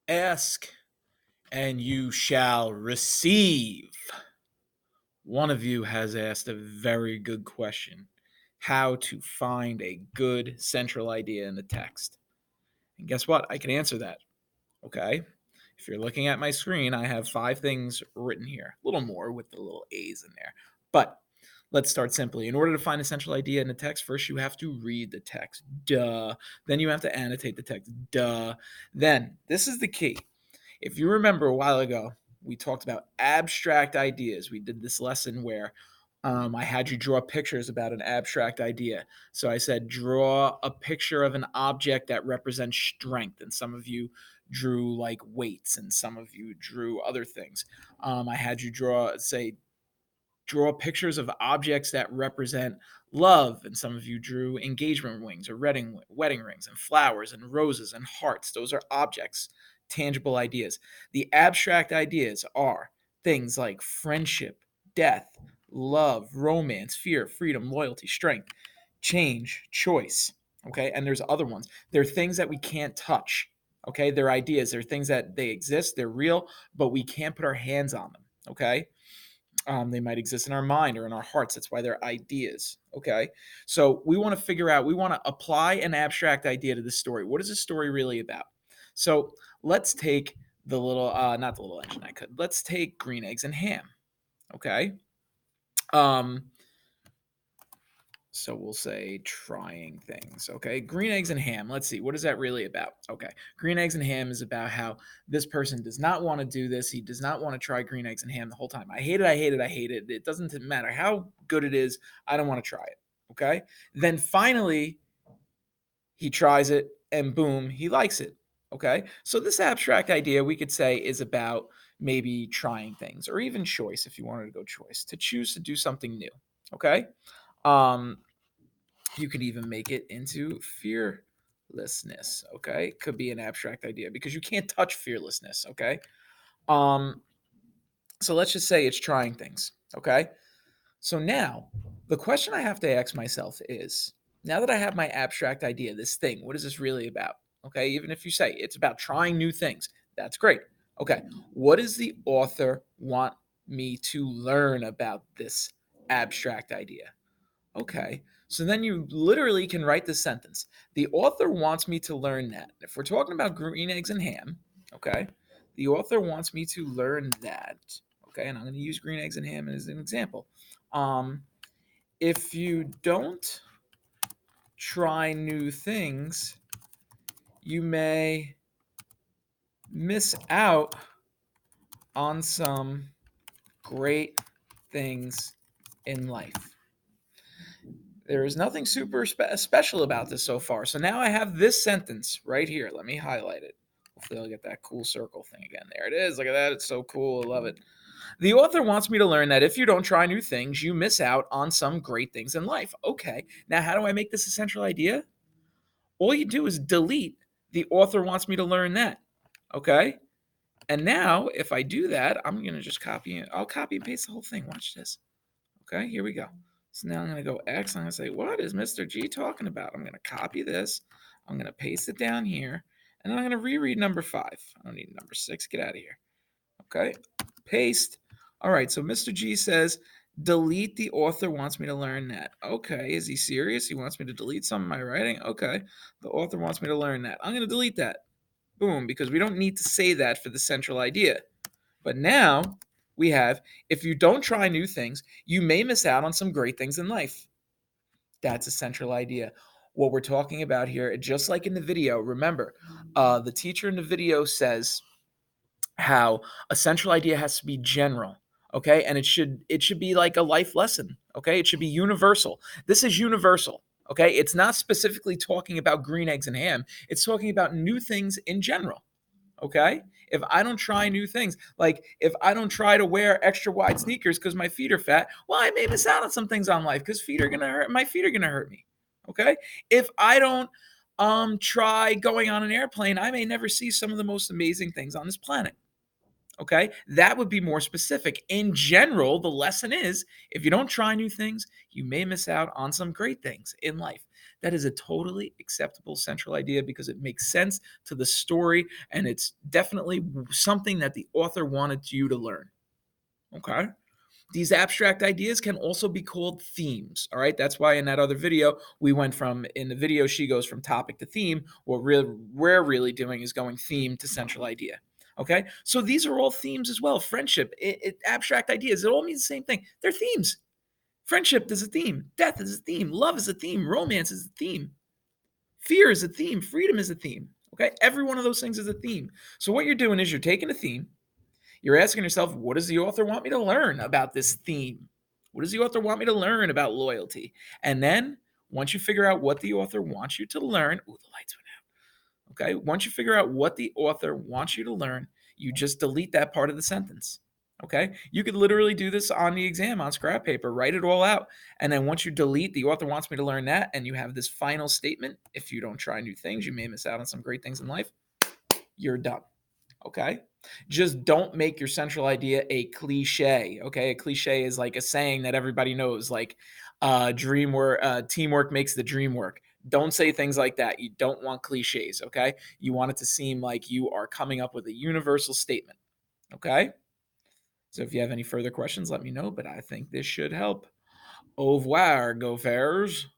Ask and you shall receive. One of you has asked a very good question: how to find a good central idea in the text. And guess what? I can answer that. Okay. If you're looking at my screen, I have 5 things written here, a little more with the little A's in there. But let's start simply. In order to find a central idea in the text, first you have to read the text. Duh. Then you have to annotate the text. Duh. Then, this is the key. If you remember a while ago, we talked about abstract ideas. We did this lesson where I had you draw pictures about an abstract idea. So I said, draw a picture of an object that represents strength. And some of you drew like weights, and some of you drew other things. I had you draw pictures of objects that represent love, and some of you drew engagement rings or wedding rings and flowers and roses and hearts. Those are objects, tangible ideas. The abstract ideas are things like friendship, death, love, romance, fear, freedom, loyalty, strength, change, choice. Okay, and there's other ones. They're things that we can't touch. Okay, they're ideas. They're things that they exist, they're real, but we can't put our hands on them. Okay, they might exist in our mind or in our hearts. That's why they're ideas. Okay. So we want to figure out, we want to apply an abstract idea to this story. What is this story really about? So let's take the little, not the little engine I could, let's take green eggs and ham. Okay. Um, so we'll say trying things. Okay. Green eggs and ham. Let's see. What is that really about? Okay. Green eggs and ham is about how this person does not want to do this. He does not want to try green eggs and ham the whole time. I hate it. I hate it. I hate it. It doesn't matter how good it is. I don't want to try it. Okay. Then finally, he tries it and boom, he likes it. Okay. So this abstract idea, we could say, is about maybe trying things or even choice if you wanted to go choice, to choose to do something new. Okay. Um, you could even make it into fearlessness. Okay, could be an abstract idea because you can't touch fearlessness. Okay, um, so let's just say it's trying things. Okay, so now the question I have to ask myself is, now that I have my abstract idea, this thing, what is this really about? Okay, even if you say it's about trying new things, that's great. Okay, what does the author want me to learn about this abstract idea? Okay. So then you literally can write this sentence. The author wants me to learn that. If we're talking about green eggs and ham, okay, the author wants me to learn that. Okay, and I'm going to use green eggs and ham as an example. Um, if you don't try new things, you may miss out on some great things in life. There is nothing super special about this so far. So now I have this sentence right here. Let me highlight it. Hopefully, I'll get that cool circle thing again. There it is. Look at that. It's so cool. I love it. The author wants me to learn that if you don't try new things, you miss out on some great things in life. Okay. Now, how do I make this a central idea? All you do is delete the author wants me to learn that. Okay. And now, if I do that, I'm going to just copy it. I'll copy and paste the whole thing. Watch this. Okay, here we go. So now I'm going to go X. I'm going to say, what is Mr. G talking about? I'm going to copy this. I'm going to paste it down here. And then I'm going to reread number 5. I don't need number 6. Get out of here. Okay, paste. All right, so Mr. G says, delete the author wants me to learn that. Okay, is he serious? He wants me to delete some of my writing? Okay, the author wants me to learn that. I'm going to delete that. Boom, because we don't need to say that for the central idea. But now we have, if you don't try new things, you may miss out on some great things in life. That's a central idea. What we're talking about here, just like in the video, remember, the teacher in the video says how a central idea has to be general. Okay, and it should be like a life lesson. Okay, it should be universal. This is universal. Okay, it's not specifically talking about green eggs and ham. It's talking about new things in general. Okay, if I don't try new things, like if I don't try to wear extra wide sneakers because my feet are fat, well, I may miss out on some things on life because feet are gonna hurt. My feet are gonna hurt me. Okay, if I don't try going on an airplane, I may never see some of the most amazing things on this planet. Okay, that would be more specific. In general, the lesson is, if you don't try new things, you may miss out on some great things in life. that is a totally acceptable central idea because it makes sense to the story and it's definitely something that the author wanted you to learn. Okay. These abstract ideas can also be called themes. All right. That's why in that other video, we went from, in the video, she goes from topic to theme. What we're really doing is going theme to central idea. Okay. So these are all themes as well. Friendship, abstract ideas, it all means the same thing. They're themes. Friendship is a theme. Death is a theme. Love is a theme. Romance is a theme. Fear is a theme. Freedom is a theme. Okay. Every one of those things is a theme. So what you're doing is you're taking a theme, you're asking yourself, what does the author want me to learn about this theme? What does the author want me to learn about loyalty? And then once you figure out what the author wants you to learn, ooh, the lights went out. Okay. Once you figure out what the author wants you to learn, you just delete that part of the sentence. Okay. You could literally do this on the exam on scrap paper, write it all out. And then once you delete, the author wants me to learn that, and you have this final statement. If you don't try new things, you may miss out on some great things in life. You're done. Okay. Just don't make your central idea a cliche. Okay. A cliche is like a saying that everybody knows, like teamwork makes the dream work. Don't say things like that. You don't want cliches. Okay. You want it to seem like you are coming up with a universal statement. Okay. So if you have any further questions, let me know, but I think this should help. Au revoir, Go Farers.